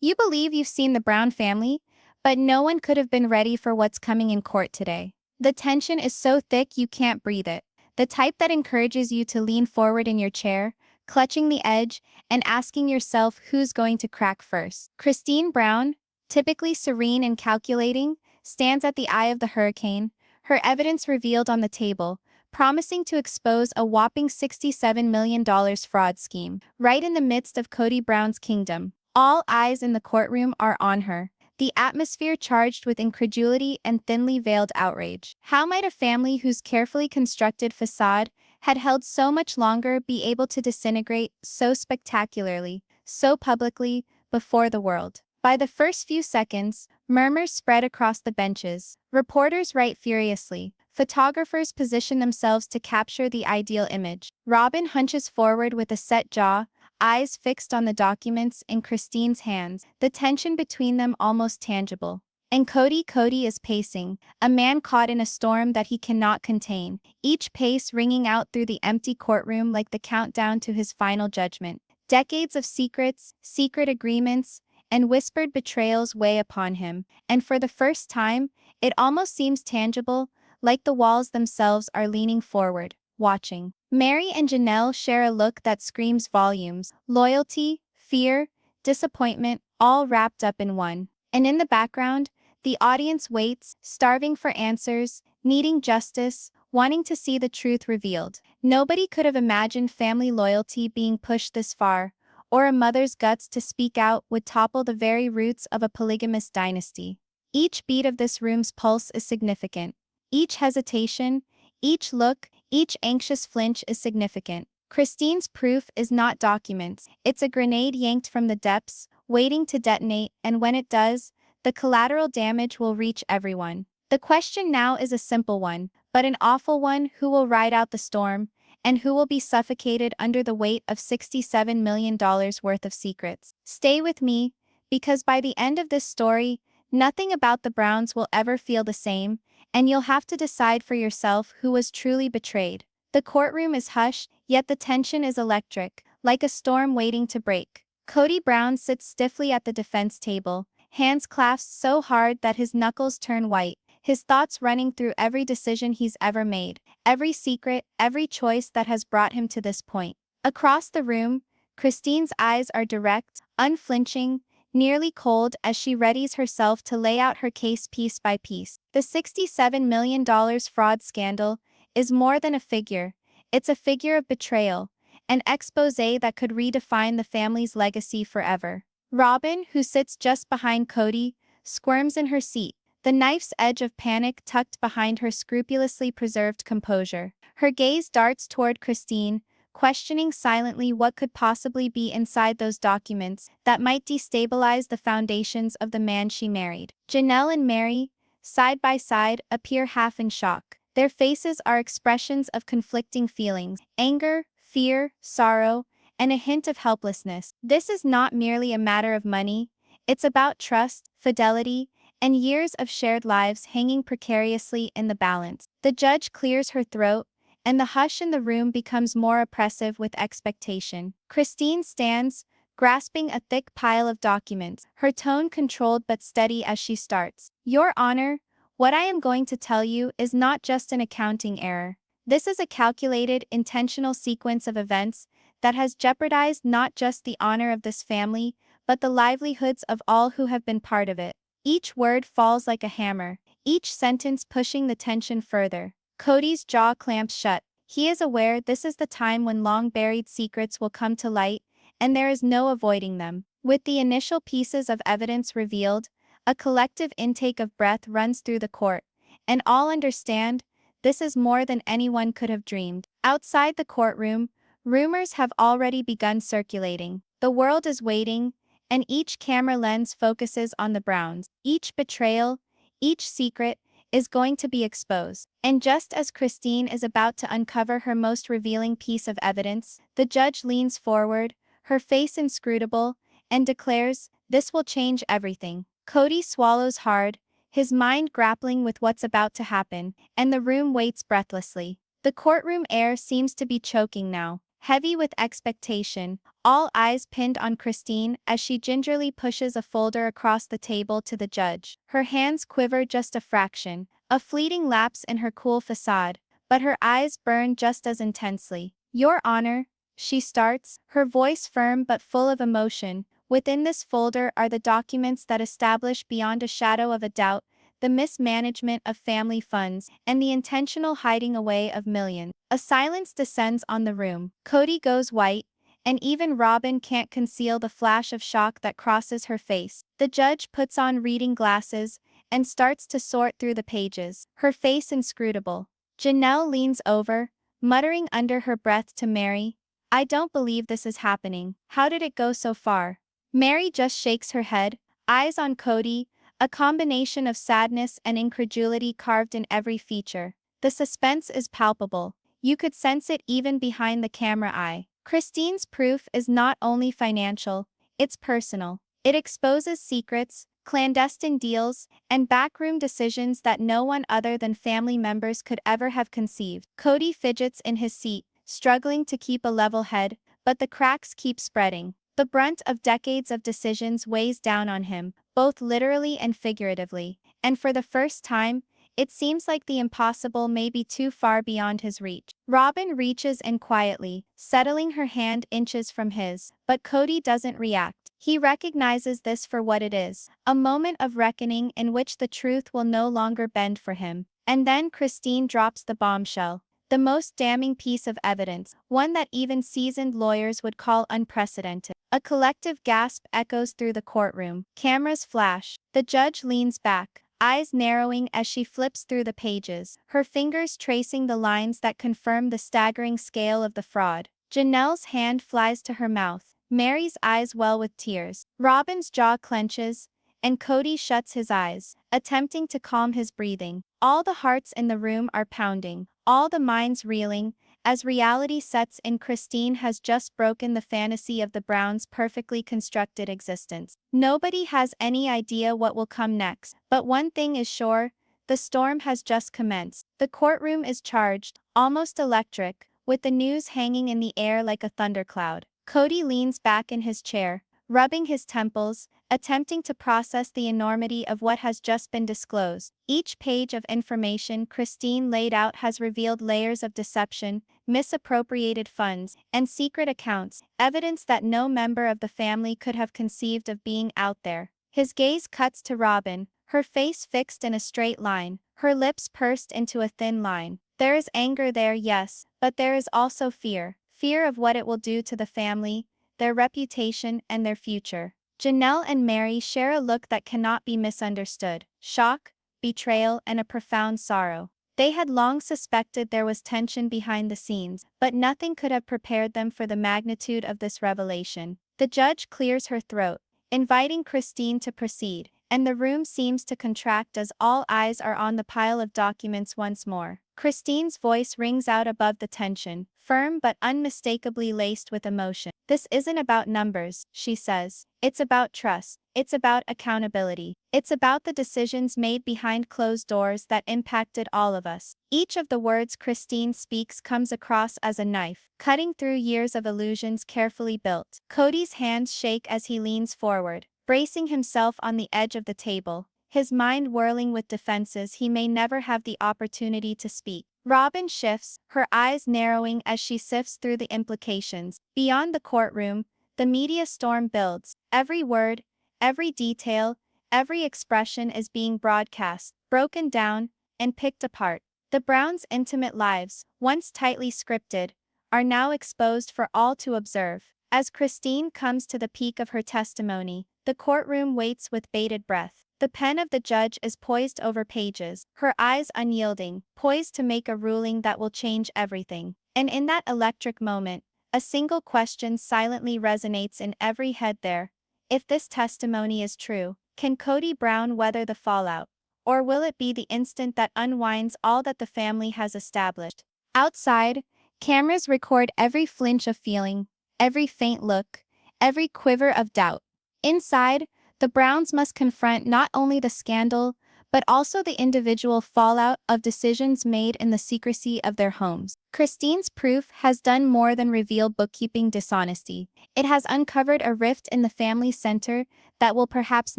You believe you've seen the Brown family, but no one could have been ready for what's coming in court today. The tension is so thick you can't breathe it. The type that encourages you to lean forward in your chair, clutching the edge, and asking yourself who's going to crack first. Christine Brown, typically serene and calculating, stands at the eye of the hurricane, her evidence revealed on the table, promising to expose a whopping $67 million fraud scheme. Right in the midst of Kody Brown's kingdom, all eyes in the courtroom are on her, the atmosphere charged with incredulity and thinly veiled outrage. How might a family whose carefully constructed facade had held so much longer be able to disintegrate so spectacularly, so publicly, before the world? By the first few seconds, murmurs spread across the benches. Reporters write furiously. Photographers position themselves to capture the ideal image. Robyn hunches forward with a set jaw, eyes fixed on the documents in Christine's hands, the tension between them almost tangible. And Kody is pacing, a man caught in a storm that he cannot contain, each pace ringing out through the empty courtroom like the countdown to his final judgment. Decades of secrets, secret agreements, and whispered betrayals weigh upon him, and for the first time, it almost seems tangible, like the walls themselves are leaning forward, watching. Meri and Janelle share a look that screams volumes, loyalty, fear, disappointment, all wrapped up in one. And in the background, the audience waits, starving for answers, needing justice, wanting to see the truth revealed. Nobody could have imagined family loyalty being pushed this far, or a mother's guts to speak out would topple the very roots of a polygamist dynasty. Each beat of this room's pulse is significant. Each hesitation, each look, each anxious flinch is significant. Christine's proof is not documents, it's a grenade yanked from the depths, waiting to detonate, and when it does, the collateral damage will reach everyone. The question now is a simple one, but an awful one: who will ride out the storm, and who will be suffocated under the weight of $67 million worth of secrets? Stay with me, because by the end of this story, nothing about the Browns will ever feel the same, and you'll have to decide for yourself who was truly betrayed. The courtroom is hushed, yet the tension is electric, like a storm waiting to break. Kody Brown sits stiffly at the defense table, hands clasped so hard that his knuckles turn white, his thoughts running through every decision he's ever made, every secret, every choice that has brought him to this point. Across the room, Christine's eyes are direct, unflinching, nearly cold as she readies herself to lay out her case piece by piece. The $67 million fraud scandal is more than a figure, it's a figure of betrayal, an expose that could redefine the family's legacy forever. Robyn, who sits just behind Kody, squirms in her seat, the knife's edge of panic tucked behind her scrupulously preserved composure. Her gaze darts toward Christine, questioning silently what could possibly be inside those documents that might destabilize the foundations of the man she married. Janelle and Meri, side by side, appear half in shock. Their faces are expressions of conflicting feelings: anger, fear, sorrow, and a hint of helplessness. This is not merely a matter of money, it's about trust, fidelity, and years of shared lives hanging precariously in the balance. The judge clears her throat, and the hush in the room becomes more oppressive with expectation. Christine stands, grasping a thick pile of documents, her tone controlled but steady as she starts. "Your Honor, what I am going to tell you is not just an accounting error. This is a calculated, intentional sequence of events that has jeopardized not just the honor of this family, but the livelihoods of all who have been part of it." Each word falls like a hammer, each sentence pushing the tension further. Kody's jaw clamps shut. He is aware this is the time when long-buried secrets will come to light, and there is no avoiding them. With the initial pieces of evidence revealed, a collective intake of breath runs through the court, and all understand, this is more than anyone could have dreamed. Outside the courtroom, rumors have already begun circulating. The world is waiting, and each camera lens focuses on the Browns. Each betrayal, each secret, is going to be exposed. And just as Christine is about to uncover her most revealing piece of evidence, the judge leans forward, her face inscrutable, and declares, "This will change everything." Kody swallows hard, his mind grappling with what's about to happen, and the room waits breathlessly. The courtroom air seems to be choking now, heavy with expectation, all eyes pinned on Christine as she gingerly pushes a folder across the table to the judge. Her hands quiver just a fraction, a fleeting lapse in her cool facade, but her eyes burn just as intensely. Your Honor, she starts, her voice firm but full of emotion. Within this folder are the documents that establish beyond a shadow of a doubt the mismanagement of family funds and the intentional hiding away of millions. A silence descends on the room. Kody goes white, and even Robyn can't conceal the flash of shock that crosses her face. The judge puts on reading glasses and starts to sort through the pages, her face inscrutable. Janelle leans over, muttering under her breath to Meri, "I don't believe this is happening. How did it go so far?" Meri just shakes her head, eyes on Kody, a combination of sadness and incredulity carved in every feature. The suspense is palpable. You could sense it even behind the camera eye. Christine's proof is not only financial, it's personal. It exposes secrets, clandestine deals, and backroom decisions that no one other than family members could ever have conceived. Kody fidgets in his seat, struggling to keep a level head, but the cracks keep spreading. The brunt of decades of decisions weighs down on him, both literally and figuratively, and for the first time, it seems like the impossible may be too far beyond his reach. Robyn reaches in quietly, settling her hand inches from his, but Kody doesn't react. He recognizes this for what it is, a moment of reckoning in which the truth will no longer bend for him. And then Christine drops the bombshell. The most damning piece of evidence, one that even seasoned lawyers would call unprecedented. A collective gasp echoes through the courtroom. Cameras flash. The judge leans back, eyes narrowing as she flips through the pages, her fingers tracing the lines that confirm the staggering scale of the fraud. Janelle's hand flies to her mouth. Meri's eyes well with tears. Robyn's jaw clenches, and Kody shuts his eyes, attempting to calm his breathing. All the hearts in the room are pounding, all the minds reeling, as reality sets in. Christine has just broken the fantasy of the Browns' perfectly constructed existence. Nobody has any idea what will come next, but one thing is sure, the storm has just commenced. The courtroom is charged, almost electric, with the news hanging in the air like a thundercloud. Kody leans back in his chair, rubbing his temples, attempting to process the enormity of what has just been disclosed. Each page of information Christine laid out has revealed layers of deception, misappropriated funds, and secret accounts, evidence that no member of the family could have conceived of being out there. His gaze cuts to Robyn, her face fixed in a straight line, her lips pursed into a thin line. There is anger there, yes, but there is also fear. Fear of what it will do to the family, their reputation, and their future. Janelle and Meri share a look that cannot be misunderstood: shock, betrayal, and a profound sorrow. They had long suspected there was tension behind the scenes, but nothing could have prepared them for the magnitude of this revelation. The judge clears her throat, inviting Christine to proceed, and the room seems to contract as all eyes are on the pile of documents once more. Christine's voice rings out above the tension, firm but unmistakably laced with emotion. "This isn't about numbers," she says. "It's about trust. It's about accountability. It's about the decisions made behind closed doors that impacted all of us." Each of the words Christine speaks comes across as a knife, cutting through years of illusions carefully built. Kody's hands shake as he leans forward, bracing himself on the edge of the table, his mind whirling with defenses he may never have the opportunity to speak. Robyn shifts, her eyes narrowing as she sifts through the implications. Beyond the courtroom, the media storm builds. Every word, every detail, every expression is being broadcast, broken down, and picked apart. The Browns' intimate lives, once tightly scripted, are now exposed for all to observe. As Christine comes to the peak of her testimony, the courtroom waits with bated breath. The pen of the judge is poised over pages, her eyes unyielding, poised to make a ruling that will change everything. And in that electric moment, a single question silently resonates in every head there. If this testimony is true, can Kody Brown weather the fallout? Or will it be the instant that unwinds all that the family has established? Outside, cameras record every flinch of feeling, every faint look, every quiver of doubt. Inside, the Browns must confront not only the scandal, but also the individual fallout of decisions made in the secrecy of their homes. Christine's proof has done more than reveal bookkeeping dishonesty. It has uncovered a rift in the family center that will perhaps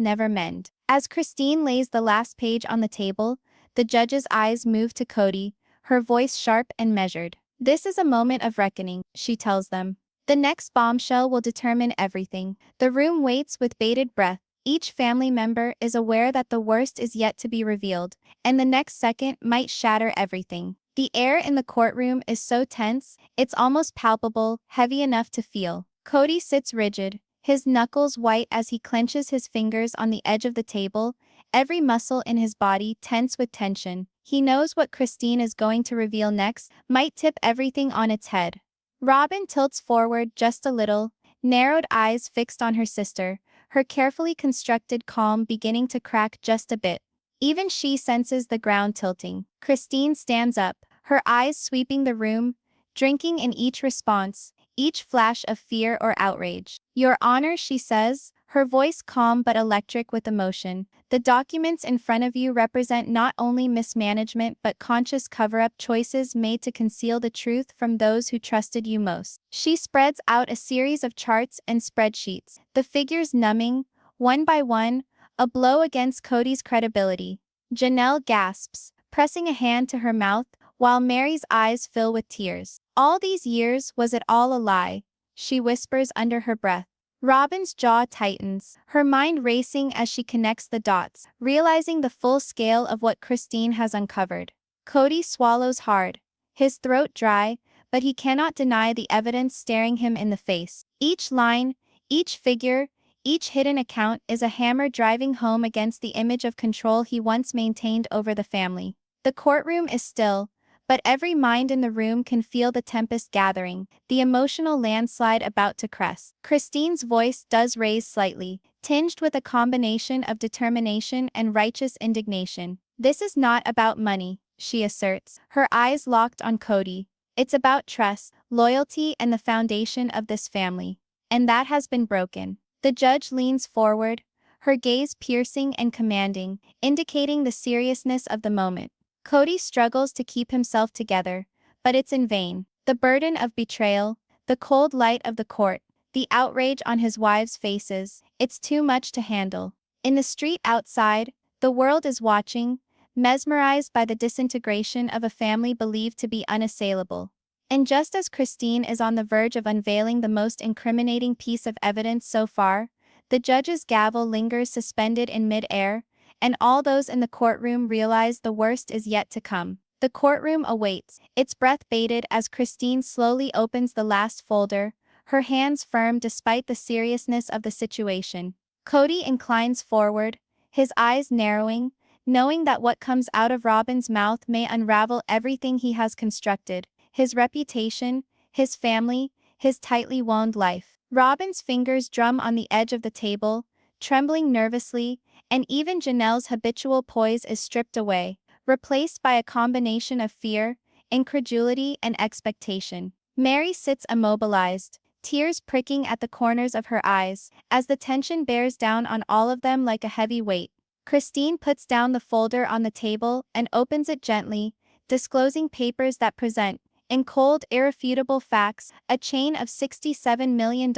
never mend. As Christine lays the last page on the table, the judge's eyes move to Kody, her voice sharp and measured. "This is a moment of reckoning," she tells them. "The next bombshell will determine everything." The room waits with bated breath. Each family member is aware that the worst is yet to be revealed, and the next second might shatter everything. The air in the courtroom is so tense, it's almost palpable, heavy enough to feel. Kody sits rigid, his knuckles white as he clenches his fingers on the edge of the table, every muscle in his body tense with tension. He knows what Christine is going to reveal next might tip everything on its head. Robyn tilts forward just a little, narrowed eyes fixed on her sister, her carefully constructed calm beginning to crack just a bit. Even she senses the ground tilting. Christine stands up, her eyes sweeping the room, drinking in each response, each flash of fear or outrage. "Your Honor," she says, her voice calm but electric with emotion, "the documents in front of you represent not only mismanagement but conscious cover-up choices made to conceal the truth from those who trusted you most." She spreads out a series of charts and spreadsheets, the figures numbing, one by one, a blow against Kody's credibility. Janelle gasps, pressing a hand to her mouth, while Meri's eyes fill with tears. "All these years, was it all a lie?" she whispers under her breath. Robyn's jaw tightens, her mind racing as she connects the dots, realizing the full scale of what Christine has uncovered. Kody swallows hard, his throat dry, but he cannot deny the evidence staring him in the face. Each line, each figure, each hidden account is a hammer driving home against the image of control he once maintained over the family. The courtroom is still, but every mind in the room can feel the tempest gathering, the emotional landslide about to crest. Christine's voice does raise slightly, tinged with a combination of determination and righteous indignation. "This is not about money," she asserts, her eyes locked on Kody. "It's about trust, loyalty, and the foundation of this family. And that has been broken." The judge leans forward, her gaze piercing and commanding, indicating the seriousness of the moment. Kody struggles to keep himself together, but it's in vain. The burden of betrayal, the cold light of the court, the outrage on his wives' faces, it's too much to handle. In the street outside, the world is watching, mesmerized by the disintegration of a family believed to be unassailable. And just as Christine is on the verge of unveiling the most incriminating piece of evidence so far, the judge's gavel lingers suspended in mid-air, and all those in the courtroom realize the worst is yet to come. The courtroom awaits, its breath bated as Christine slowly opens the last folder, her hands firm despite the seriousness of the situation. Kody inclines forward, his eyes narrowing, knowing that what comes out of Robyn's mouth may unravel everything he has constructed, his reputation, his family, his tightly wound life. Robyn's fingers drum on the edge of the table, trembling nervously, and even Janelle's habitual poise is stripped away, replaced by a combination of fear, incredulity, and expectation. Meri sits immobilized, tears pricking at the corners of her eyes, as the tension bears down on all of them like a heavy weight. Christine puts down the folder on the table and opens it gently, disclosing papers that present, in cold, irrefutable facts, a chain of $67 million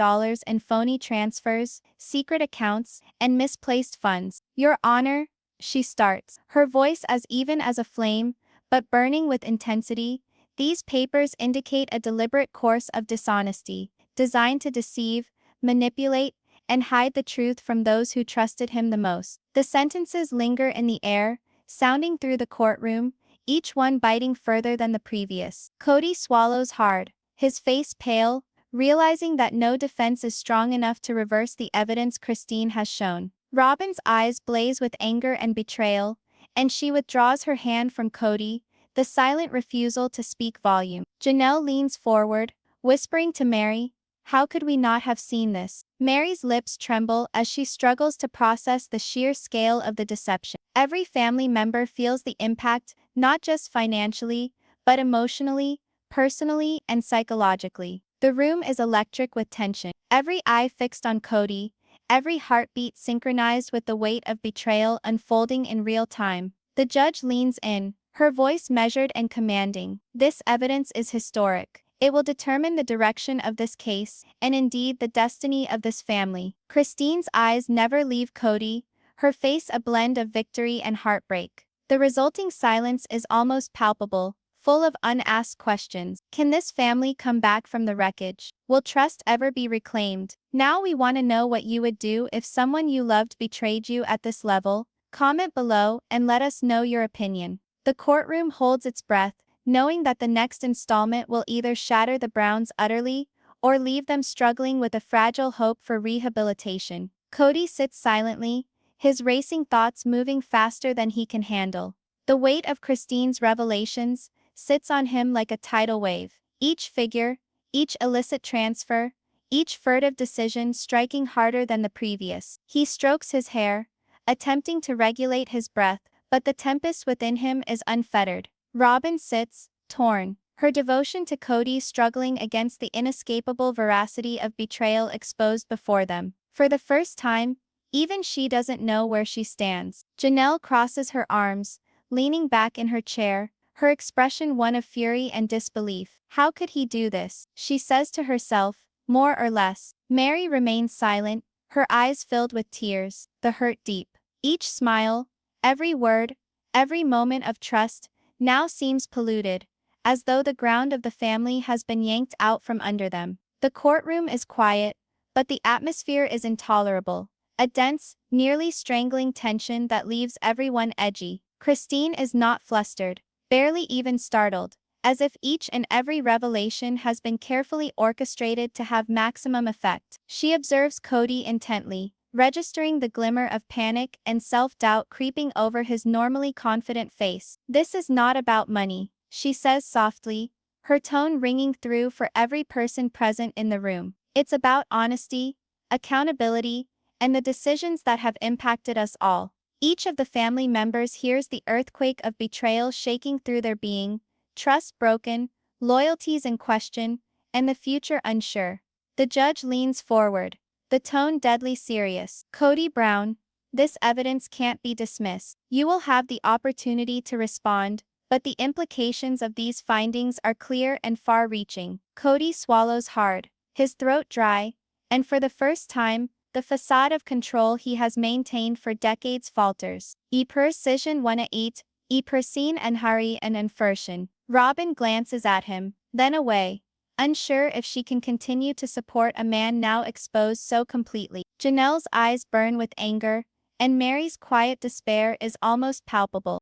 in phony transfers, secret accounts, and misplaced funds. "Your Honor," she starts, her voice as even as a flame, but burning with intensity, "these papers indicate a deliberate course of dishonesty, designed to deceive, manipulate, and hide the truth from those who trusted him the most." The sentences linger in the air, sounding through the courtroom, each one biting further than the previous. Kody swallows hard, his face pale, realizing that no defense is strong enough to reverse the evidence Christine has shown. Robyn's eyes blaze with anger and betrayal, and she withdraws her hand from Kody, the silent refusal to speak volume. Janelle leans forward, whispering to Meri, "How could we not have seen this?" Meri's lips tremble as she struggles to process the sheer scale of the deception. Every family member feels the impact, not just financially, but emotionally, personally, and psychologically. The room is electric with tension, every eye fixed on Kody, every heartbeat synchronized with the weight of betrayal unfolding in real time. The judge leans in, her voice measured and commanding. This evidence is historic. It will determine the direction of this case, and indeed the destiny of this family. Christine's eyes never leave Kody, her face a blend of victory and heartbreak. The resulting silence is almost palpable, full of unasked questions. Can this family come back from the wreckage? Will trust ever be reclaimed? Now we want to know what you would do if someone you loved betrayed you at this level. Comment below and let us know your opinion. The courtroom holds its breath, knowing that the next installment will either shatter the Browns utterly or leave them struggling with a fragile hope for rehabilitation. Kody sits silently, his racing thoughts moving faster than he can handle. The weight of Christine's revelations sits on him like a tidal wave. Each figure, each illicit transfer, each furtive decision striking harder than the previous. He strokes his hair, attempting to regulate his breath, but the tempest within him is unfettered. Robyn sits, torn, her devotion to Kody struggling against the inescapable veracity of betrayal exposed before them. For the first time, even she doesn't know where she stands. Janelle crosses her arms, leaning back in her chair, her expression one of fury and disbelief. How could he do this? She says to herself, more or less. Meri remains silent, her eyes filled with tears, the hurt deep. Each smile, every word, every moment of trust, now seems polluted, as though the ground of the family has been yanked out from under them. The courtroom is quiet, but the atmosphere is intolerable. A dense, nearly strangling tension that leaves everyone edgy. Christine is not flustered, barely even startled, as if each and every revelation has been carefully orchestrated to have maximum effect. She observes Kody intently, registering the glimmer of panic and self-doubt creeping over his normally confident face. This is not about money, she says softly, her tone ringing through for every person present in the room. It's about honesty, accountability, and the decisions that have impacted us all. Each of the family members hears the earthquake of betrayal shaking through their being, trust broken, loyalties in question, and the future unsure. The judge leans forward, the tone deadly serious. Kody Brown, this evidence can't be dismissed. You will have the opportunity to respond, but the implications of these findings are clear and far-reaching. Kody swallows hard, his throat dry, and for the first time, the facade of control he has maintained for decades falters. I precision wanna eat, I persin and hurry and enfertion. Robyn glances at him, then away, unsure if she can continue to support a man now exposed so completely. Janelle's eyes burn with anger, and Meri's quiet despair is almost palpable.